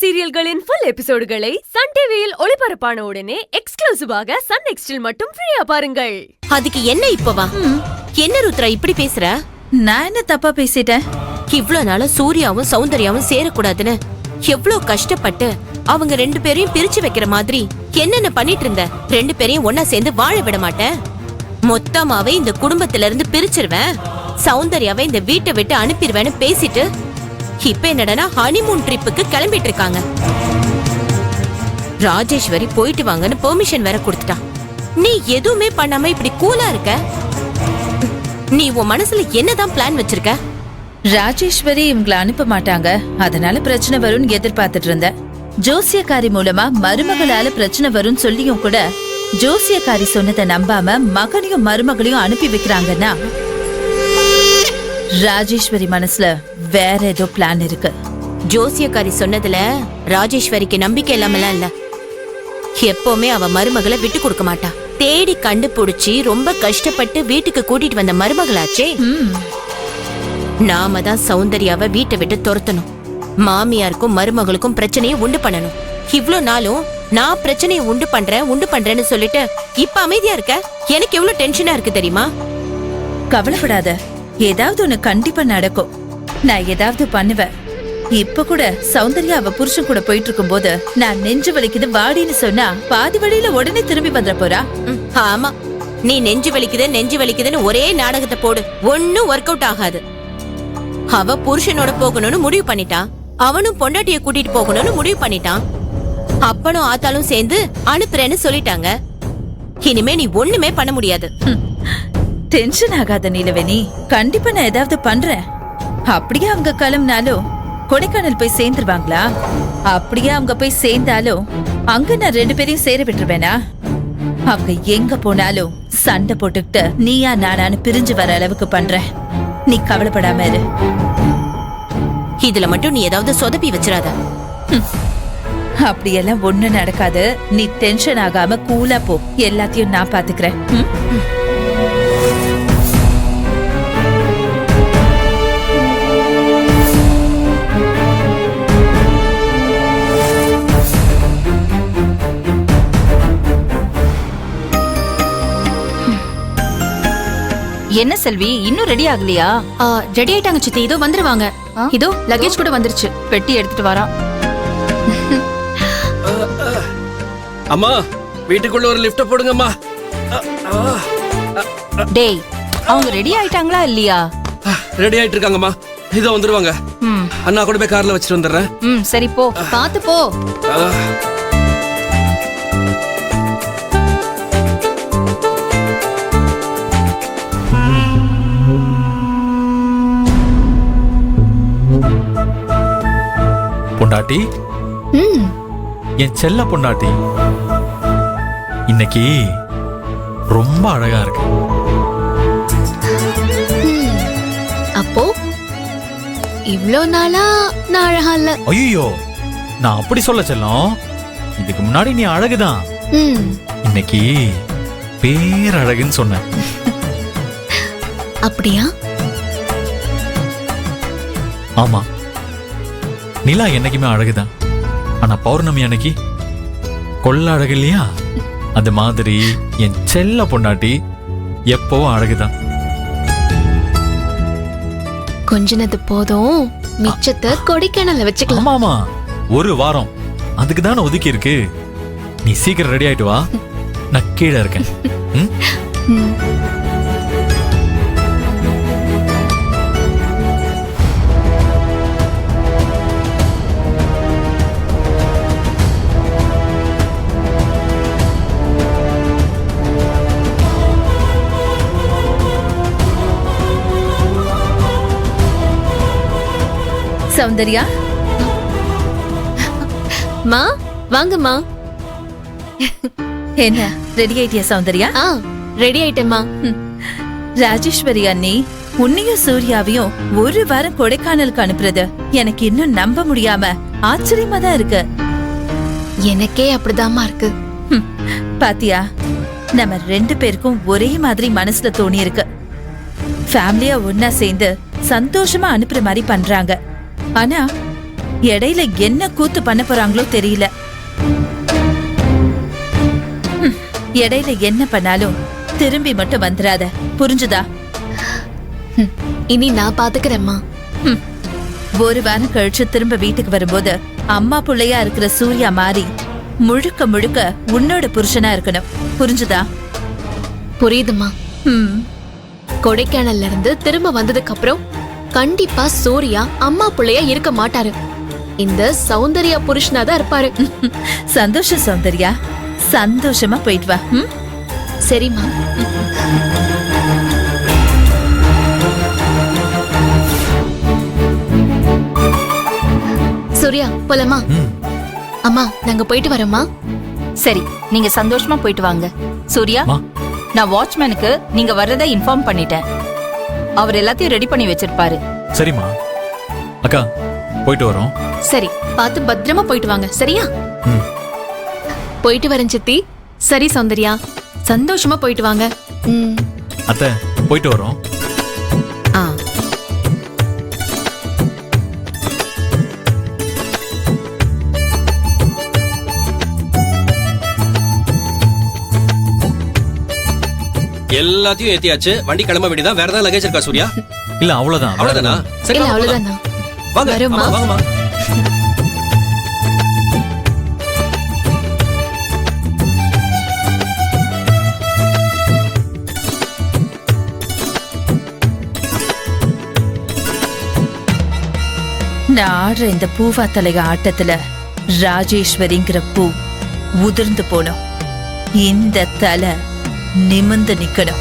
சீரியல்களின் full எபிசோடுகளை Sun டிவியில் ஒளிபரப்பான உடனே எக்ஸ்க்ளூசிவாக சன் நெக்ஸ்டில் மட்டும் ஃப்ரீயா பாருங்கள். அதுக்கு என்ன இப்பவா? என்ன ருத்ரா இப்படி பேசுற? நான் என்ன தப்பா பேசிட்டேன்? இவ்ளோ நாள சூர்யாவும் சௌந்தர்யாவும் சேரக்கூடாதுன்னு எவ்ளோ கஷ்டப்பட்டு அவங்க ரெண்டு பேரையும் பிரிச்சு வைக்கிற மாதிரி என்னென்ன பண்ணிட்டு இருந்த? ரெண்டு பேரையும் ஒன்னா சேர்ந்து வாழ விட மாட்டேன், மொத்தமாவே இந்த குடும்பத்துல இருந்து பிரிச்சிருவேன், சௌந்தர்யாவை இந்த வீட்டை விட்டு அனுப்பிடுவேன்னு பேசிட்டு இப்ப என்னடனா ஹனிமூன் ட்ரிப்புக்கு கிளம்பிட்டு இருக்காங்க. ராஜேஸ்வரி போயிட்டு வாங்கன்னு பெர்மிஷன் வேற கொடுத்துட்டா. நீ எதுவுமே பண்ணாம இப்படி கூலா இருக்க. நீ உன் மனசுல என்னதான் பிளான் வச்சிருக்க? ராஜேஸ்வரி இவங்களை அனுப்ப மாட்டாங்க, அதனால பிரச்சனை வரும்னு எதிர்பார்த்துட்டு இருந்த. ஜோசியக்காரி மூலமா மருமகளால பிரச்சனை வரும்னு சொல்லியும் கூட ஜோசியக்காரி சொன்னதை நம்பாம மகனையும் மருமகளையும் அனுப்பி வைக்கிறாங்கன்னா ராஜேஸ்வரி மனசுல வேற ஏதோ பிளான் இருக்கு. ஜோசியக்காரி சொன்னதுல ராஜேஸ்வரிக்கு நம்பிக்கை இல்லாமலாம் இல்ல. எப்பவுமே அவ மருமகளை விட்டு கொடுக்க மாட்டா. தேடி கண்டுபிடிச்சி ரொம்ப கஷ்டப்பட்டு வீட்டுக்கு கூட்டிட்டு வந்த மருமகளாச்சே. நாம தான் சௌந்தர்யாவை வீட்டை விட்டு துரத்தணும். மாமியாருக்கும் மருமகளுக்கும் பிரச்சனையை உண்டு பண்ணணும். இவ்ளோ நாளும் நான் பிரச்சனையை உண்டு பண்றேன்னு சொல்லிட்டு இப்ப அமைதியா இருக்க. எனக்கு எவ்வளவு டென்ஷனா இருக்கு தெரியுமா? கவலைப்படாத, ஏதாவது ஒண்ணு கண்டிப்பா நடக்கும். நான் ஏதாவது பண்ணுவேன். இப்ப கூட சௌந்தர்யா அவ புருஷன் கூட போயிட்டு இருக்கும் போது நான் நெஞ்சு வலிக்குது வாடின்னு சொன்னா பாதி வழியில உடனே திரும்பி வந்துட போறா. ஆமா, நீ நெஞ்சு வலிக்குதுன்னு ஒரே நாடகத்தை போடு, ஒன்னும் ஒர்க் அவுட் ஆகாது. அவ புருஷனோட போகணும்னு முடிவு பண்ணிட்டான், அவனும் பொண்டாட்டிய கூட்டிட்டு போகணும்னு முடிவு பண்ணிட்டான். அப்பனும் ஆத்தாலும் சேர்ந்து அனுப்புறேன்னு சொல்லிட்டாங்க. இனிமே நீ ஒண்ணுமே பண்ண முடியாது. டென்ஷன் ஆகாத நீலவேணி, கண்டிப்பா நான் ஏதாவது பண்றேன். அப்படியே அவங்க கிளம்பினாலும் கொடைக்கானல் போய் சேர்ந்துருவாங்களா? அப்படியே அவங்க போய் சேர்ந்தாலும் அங்க நான் ரெண்டு பேரையும் சேர விட்டுருவேனா? அவங்க எங்க போனாலும் சண்டை போட்டுக்கிட்டு நீயா நானான்னு பிரிஞ்சு வர அளவுக்கு பண்றேன். நீ கவலைப்படாம இரு. இதுல மட்டும் நீ ஏதாவது சொதப்பி வச்சிராத. அப்படியெல்லாம் ஒண்ணு நடக்காது. நீ டென்ஷன் ஆகாம கூலா போ, எல்லாத்தையும் நான் பாத்துக்கிறேன். என்ன செல்வி, இன்னும் ரெடி ஆகலையா? ரெடி ஆயிட்டாங்க சித்தி, இதோ வந்துருவாங்க. இதோ லக்கேஜ் கூட வந்துருச்சு, பெட்டி எடுத்துட்டு வரா. அம்மா, வீட்டுக்குள்ள ஒரு லிஃப்ட் போடுங்கம்மா. டேய், அவங்க ரெடி ஆயிட்டாங்களா இல்லையா? ரெடி ஆயிட்டு இருக்காங்கம்மா, இதோ வந்துருவாங்க. அண்ணா கூட போய் கார்ல வச்சிட்டு வந்துடுறேன். சரி போ, பாத்து போ. பொண்டாட்டி, என் செல்ல பொண்டாட்டி, இன்னைக்கு ரொம்ப அழகா இருக்கு. அப்போ இவ்ளோ நாளா நான் அழகா இல்ல? ஐயோ, நான் அப்படி சொல்ல செல்லம். இதுக்கு முன்னாடி நீ அழகுதான், இன்னைக்கு பேரழகுன்னு சொன்ன. அப்படியா? ஆமா, நிலா என்னைக்குமே அழகுதான். ஆனா பௌர்ணமி அன்னைக்கு கொள்ள அழகு இல்லையா? அது மாதிரி என் செல்ல பொண்டாட்டி எப்பவும் அழகுதான். கொஞ்சனது போதும், மிச்சத்தை கொடைக்கானல்ல வச்சுக்கலாம். ஆமா, ஒரு வாரம் அதுக்கு தானே ஒதுக்கி இருக்கு. நீ சீக்கிரம் ரெடி ஆயிட்டு வா, நான் கீழே இருக்கேன். சௌந்தர்யா, மா வாங்கம்மா. என்ன ரெடி ஆயிட்டியா சௌந்தர்யா? ரெடி ஆயிட்டேம்மா. ராஜேஸ்வரி அண்ணி உன்னையும் சூர்யாவையும் ஒரு வாரம் கொடைக்கானலுக்கு அனுப்புறது எனக்கு இன்னும் நம்ப முடியாம ஆச்சரியமா தான் இருக்கு. எனக்கே அப்படிதாம்மா இருக்கு. பாத்தியா, நம்ம ரெண்டு பேருக்கும் ஒரே மாதிரி மனசுல தோணி இருக்கு. ஃபேமிலியா ஒன்னா சேர்ந்து சந்தோஷமா அனுப்புற மாதிரி பண்றாங்க. ஆனா இடையில என்ன கூத்து பண்ண போறாங்களோ தெரியல. இடையில என்ன பண்ணாலும் திரும்பி மட்டும் வந்துடாத, புரிஞ்சுதா? இனி நான் பாத்துக்கிறேம்மா. ஒரு வாரம் கழிச்சு திரும்ப வீட்டுக்கு வரும்போது அம்மா புள்ளையா இருக்கிற சூர்யா மாறி முழுக்க முழுக்க உன்னோட புருஷனா இருக்கணும், புரிஞ்சுதா? புரியுதுமா. ம். கொடைக்கானல்ல இருந்து திரும்ப வந்ததுக்கு அப்புறம் கண்டிப்பா சூர்யா அம்மா புள்ளையா இருக்க மாட்டாரு. இந்த சௌந்தர்யா புருஷனா தான் இருப்பாரு. சந்தோஷம் சௌந்தர்யா, சந்தோஷமா போயிட்டு வா. ம்? சரிம்மா. சூர்யா போலாமா? அம்மா நாங்க போயிட்டு வரோம்மா. சரி, நீங்க சந்தோஷமா போயிட்டு வாங்க. சூர்யா, மா. நான் வாட்ச்மேனுக்கு நீங்க வர்றதை இன்ஃபார்ம் பண்ணிட்டேன். அவர் எல்லாத்தையும் ரெடி பண்ணி வச்சிருப்பாரு. சரிம்மா. அக்கா போயிட்டு வரோம். சரி, பார்த்து பத்திரமா போயிட்டு வாங்க. சரியா? ம். போயிட்டு வரேன் சித்தி. சரி சௌந்தர்யா, சந்தோஷமா போயிட்டு வாங்க. அத்தை போயிட்டு வரோம். ஆ எல்லாத்தையும் ஏத்தியாச்சு, வண்டி கிளம்ப வேண்டியதான். வேற ஏதாவது லகேஜ் இருக்கா சூர்யா? இல்ல அவ்வளவுதான். அவ்வளவுதானா? சரி இல்ல வாங்க, அவ்வளவுதானா? வாங்க. வரோம்மா. ஆமா, வாங்கம்மா. நான் ஆடுற இந்த பூவா தலைக ஆட்டத்துல ராஜேஸ்வரிங்கிற பூ உதிர்ந்து போனோம். இந்த தலை நிமிர்ந்து நிக்கணும்.